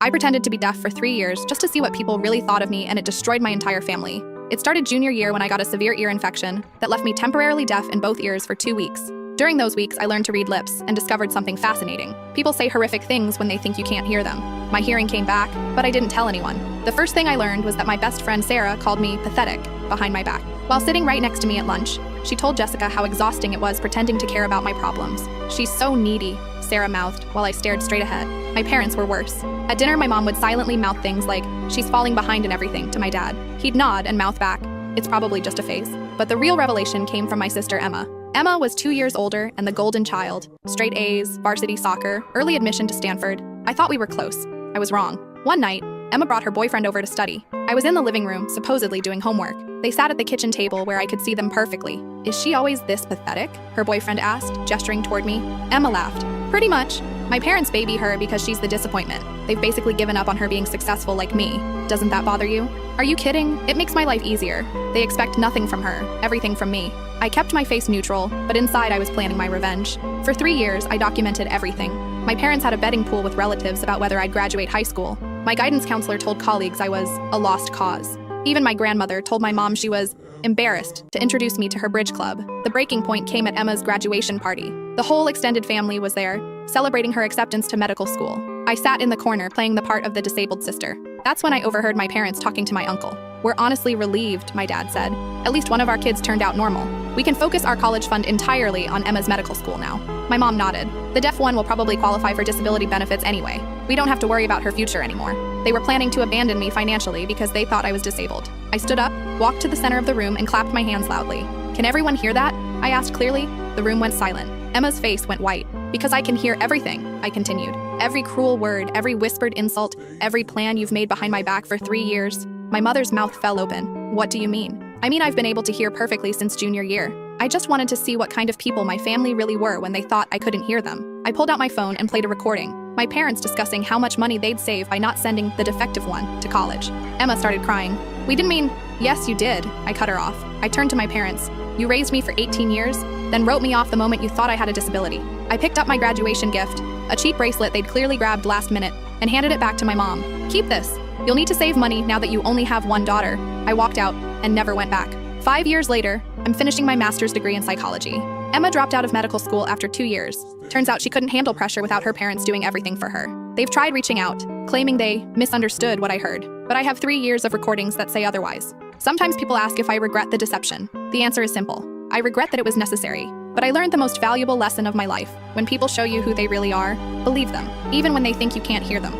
I pretended to be deaf for 3 years just to see what people really thought of me, and it destroyed my entire family. It started junior year when I got a severe ear infection that left me temporarily deaf in both ears for 2 weeks. During those weeks, I learned to read lips and discovered something fascinating. People say horrific things when they think you can't hear them. My hearing came back, but I didn't tell anyone. The first thing I learned was that my best friend Sarah called me pathetic behind my back. While sitting right next to me at lunch, she told Jessica how exhausting it was pretending to care about my problems. "She's so needy," Sarah mouthed while I stared straight ahead. My parents were worse. At dinner, my mom would silently mouth things like, "She's falling behind in everything," to my dad. He'd nod and mouth back, "It's probably just a phase." But the real revelation came from my sister Emma. Emma was 2 years older and the golden child. Straight A's, varsity soccer, early admission to Stanford. I thought we were close. I was wrong. One night, Emma brought her boyfriend over to study. I was in the living room, supposedly doing homework. They sat at the kitchen table where I could see them perfectly. "Is she always this pathetic?" her boyfriend asked, gesturing toward me. Emma laughed. "Pretty much. My parents baby her because she's the disappointment. They've basically given up on her being successful like me. Doesn't that bother you?" "Are you kidding? It makes my life easier. They expect nothing from her, everything from me." I kept my face neutral, but inside I was planning my revenge. For 3 years, I documented everything. My parents had a betting pool with relatives about whether I'd graduate high school. My guidance counselor told colleagues I was a lost cause. Even my grandmother told my mom she was embarrassed to introduce me to her bridge club. The breaking point came at Emma's graduation party. The whole extended family was there, celebrating her acceptance to medical school. I sat in the corner playing the part of the disabled sister. That's when I overheard my parents talking to my uncle. "We're honestly relieved," my dad said. "At least one of our kids turned out normal. We can focus our college fund entirely on Emma's medical school now." My mom nodded. "The deaf one will probably qualify for disability benefits anyway. We don't have to worry about her future anymore." They were planning to abandon me financially because they thought I was disabled. I stood up, walked to the center of the room, and clapped my hands loudly. "Can everyone hear that?" I asked clearly. The room went silent. Emma's face went white. "Because I can hear everything," I continued. "Every cruel word, every whispered insult, every plan you've made behind my back for 3 years." My mother's mouth fell open. "What do you mean?" "I mean I've been able to hear perfectly since junior year. I just wanted to see what kind of people my family really were when they thought I couldn't hear them." I pulled out my phone and played a recording. My parents discussing how much money they'd save by not sending the defective one to college. Emma started crying. "We didn't mean—" "Yes, you did." I cut her off. I turned to my parents. "You raised me for 18 years, then wrote me off the moment you thought I had a disability." I picked up my graduation gift, a cheap bracelet they'd clearly grabbed last minute, and handed it back to my mom. "Keep this. You'll need to save money now that you only have one daughter." I walked out and never went back. 5 years later, I'm finishing my master's degree in psychology. Emma dropped out of medical school after 2 years. Turns out she couldn't handle pressure without her parents doing everything for her. They've tried reaching out, claiming they misunderstood what I heard, but I have 3 years of recordings that say otherwise. Sometimes people ask if I regret the deception. The answer is simple. I regret that it was necessary, but I learned the most valuable lesson of my life. When people show you who they really are, believe them, even when they think you can't hear them.